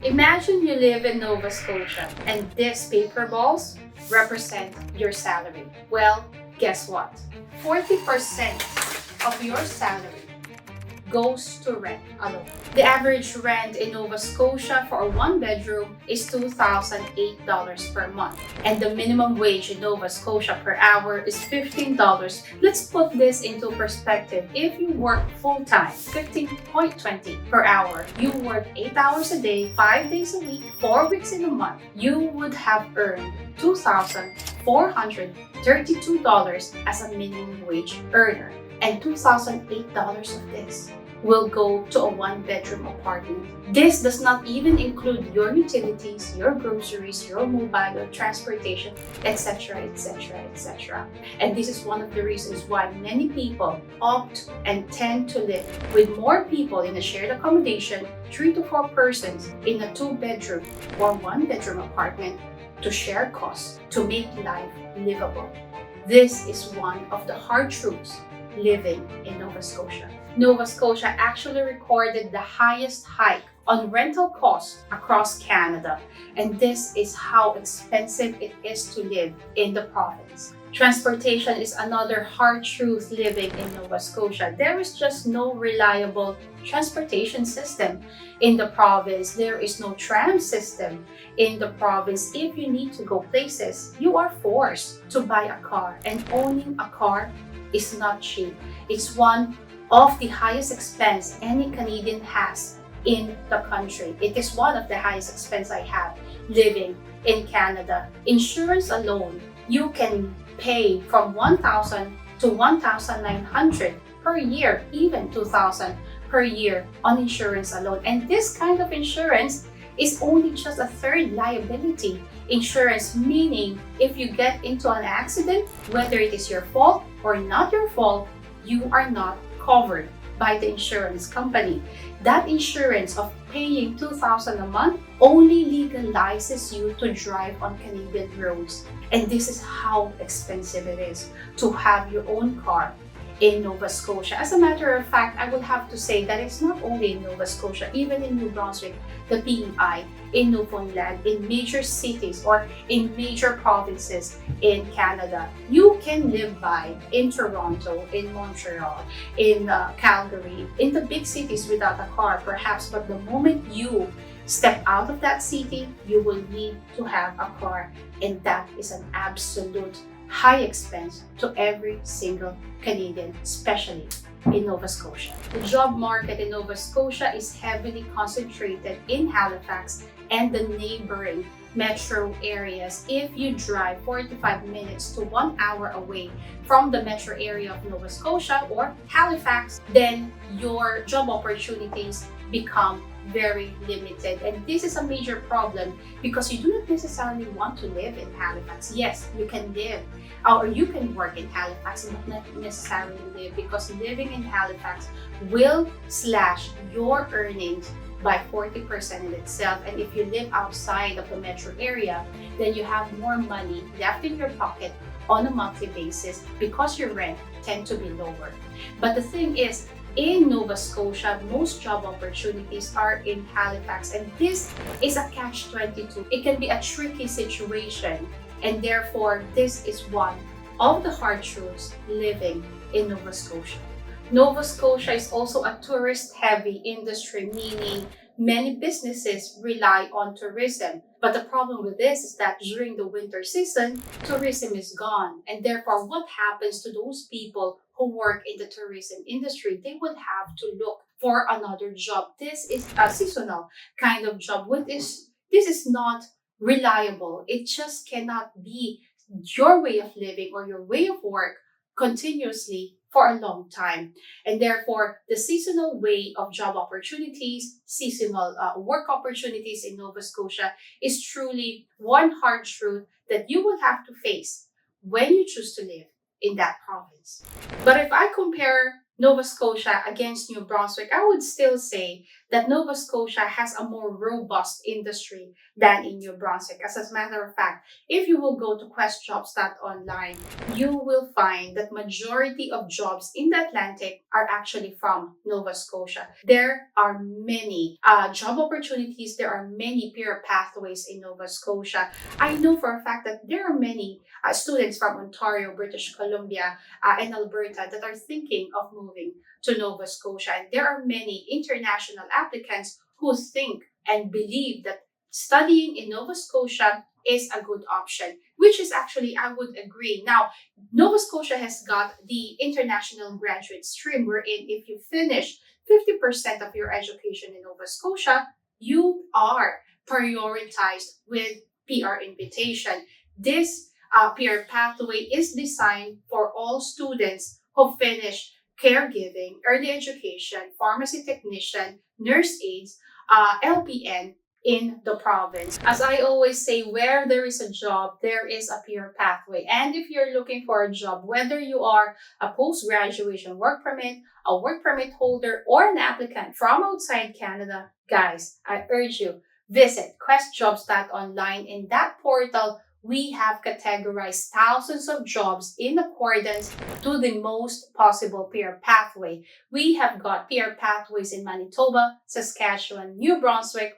Imagine you live in Nova Scotia and these paper balls represent your salary. Well, guess what? 40% of your salary goes to rent alone. The average rent in Nova Scotia for a one-bedroom is $2,008 per month. And the minimum wage in Nova Scotia per hour is $15. Let's put this into perspective. If you work full-time, 15.20 per hour, you work 8 hours a day, 5 days a week, 4 weeks in a month, you would have earned $2,432 as a minimum wage earner. And $2,008 of this will go to a one-bedroom apartment. This does not even include your utilities, your groceries, your mobile, your transportation, etc., etc., etc. And this is one of the reasons why many people opt and tend to live with more people in a shared accommodation, 3 to 4 persons in a 2-bedroom or 1-bedroom apartment to share costs, to make life livable. This is one of the hard truths living in Nova Scotia. Nova Scotia actually recorded the highest hike on rental costs across Canada, and this is how expensive it is to live in the province. Transportation is another hard truth living in Nova Scotia. There is just no reliable transportation system in the province. There is no tram system in the province. If you need to go places, you are forced to buy a car, and owning a car is not cheap. It's one of the highest expense any Canadian has in the country. It is one of the highest expense I have living in Canada. Insurance alone, you can pay from $1,000 to $1,900 per year, even $2,000 per year on insurance alone. And this kind of insurance is only just a third liability insurance, meaning if you get into an accident, whether it is your fault or not your fault, you are not covered by the insurance company. That insurance of paying $2,000 a month only legalizes you to drive on Canadian roads. And this is how expensive it is to have your own car in Nova Scotia. As a matter of fact, I would have to say that it's not only in Nova Scotia, even in New Brunswick, the PEI, in Newfoundland, in major cities or in major provinces in Canada. You can live by in Toronto, in Montreal, in Calgary, in the big cities without a car perhaps, but the moment you step out of that city, you will need to have a car, and that is an absolute high expense to every single Canadian, especially in Nova Scotia. The job market in Nova Scotia is heavily concentrated in Halifax and the neighboring metro areas. If you drive 45 minutes to 1 hour away from the metro area of Nova Scotia or Halifax, then your job opportunities become very limited. And this is a major problem because you do not necessarily want to live in Halifax. Yes, you can live or you can work in Halifax and not necessarily live, because living in Halifax will slash your earnings by 40% in itself. And if you live outside of the metro area, then you have more money left in your pocket on a monthly basis because your rent tends to be lower. But the thing is, in Nova Scotia, most job opportunities are in Halifax, and this is a catch-22. It can be a tricky situation, and therefore this is one of the hard truths living in Nova Scotia. Nova Scotia is also a tourist-heavy industry, meaning many businesses rely on tourism. But the problem with this is that during the winter season, tourism is gone. And therefore, what happens to those people who work in the tourism industry? They would have to look for another job. This is a seasonal kind of job. This is not reliable. It just cannot be your way of living or your way of work continuously for a long time. And therefore, the seasonal way of job opportunities, seasonal work opportunities in Nova Scotia is truly one hard truth that you will have to face when you choose to live in that province. But if I compare Nova Scotia against New Brunswick, I would still say that Nova Scotia has a more robust industry than in New Brunswick. As a matter of fact, if you will go to questjobs.online, you will find that majority of jobs in the Atlantic are actually from Nova Scotia. There are many job opportunities. There are many peer pathways in Nova Scotia. I know for a fact that there are many students from Ontario, British Columbia, and Alberta that are thinking of moving to Nova Scotia. And there are many international applicants who think and believe that studying in Nova Scotia is a good option, which is actually, I would agree. Now, Nova Scotia has got the international graduate stream, wherein if you finish 50% of your education in Nova Scotia, you are prioritized with PR invitation. This peer pathway is designed for all students who finish caregiving, early education, pharmacy technician, nurse aides, LPN in the province. As I always say, where there is a job, there is a peer pathway. And if you're looking for a job, whether you are a post-graduation work permit, a work permit holder, or an applicant from outside Canada, guys, I urge you, visit questjobs.online. In that portal, we have categorized thousands of jobs in accordance to the most possible peer pathway. We have got peer pathways in Manitoba, Saskatchewan, New Brunswick,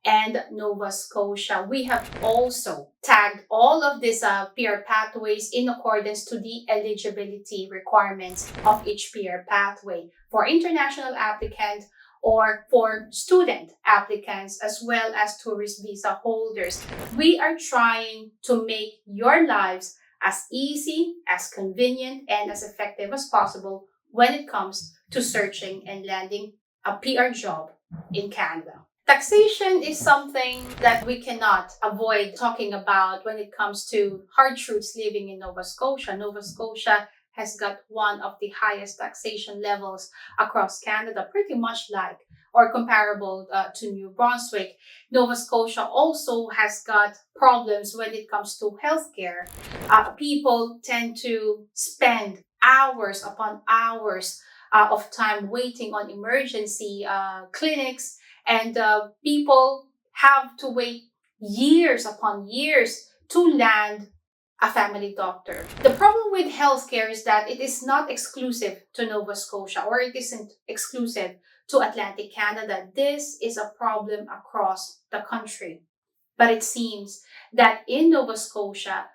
and Nova Scotia. We have also tagged all of these peer pathways in accordance to the eligibility requirements of each peer pathway for international applicants or for student applicants, as well as tourist visa holders. We are trying to make your lives as easy, as convenient, and as effective as possible when it comes to searching and landing a PR job in Canada. Taxation is something that we cannot avoid talking about when it comes to hard truths living in Nova Scotia. Nova Scotia has got one of the highest taxation levels across Canada, pretty much like or comparable to New Brunswick. Nova Scotia also has got problems when it comes to healthcare. People tend to spend hours upon hours of time waiting on emergency clinics, and people have to wait years upon years to land a family doctor. The problem with healthcare is that it is not exclusive to Nova Scotia, or it isn't exclusive to Atlantic Canada. This is a problem across the country. But it seems that in Nova Scotia,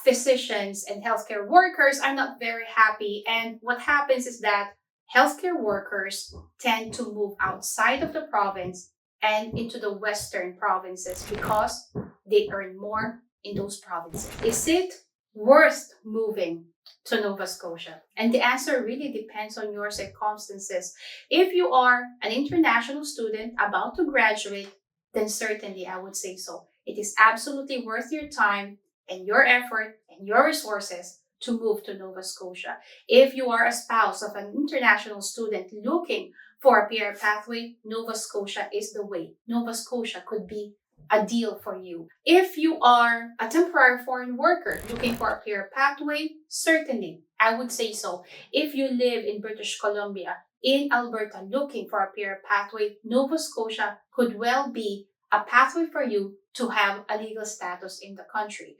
physicians and healthcare workers are not very happy. And what happens is that healthcare workers tend to move outside of the province and into the western provinces because they earn more in those provinces. Is it worth moving to Nova Scotia? And the answer really depends on your circumstances. If you are an international student about to graduate, then certainly I would say so. It is absolutely worth your time and your effort and your resources to move to Nova Scotia. If you are a spouse of an international student looking for a PR pathway, Nova Scotia is the way. Nova Scotia could be a deal for you. If you are a temporary foreign worker looking for a PR pathway, certainly I would say so. If you live in British Columbia, in Alberta, looking for a PR pathway, Nova Scotia could well be a pathway for you to have a legal status in the country.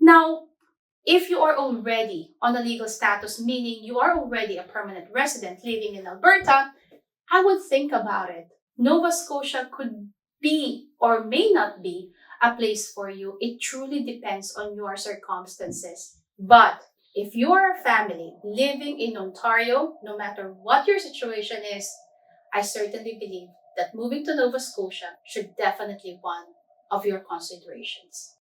Now, if you are already on a legal status, meaning you are already a permanent resident living in Alberta, I would think about it. Nova Scotia could be or may not be a place for you. It truly depends on your circumstances. But if you are a family living in Ontario, no matter what your situation is, I certainly believe that moving to Nova Scotia should definitely be one of your considerations.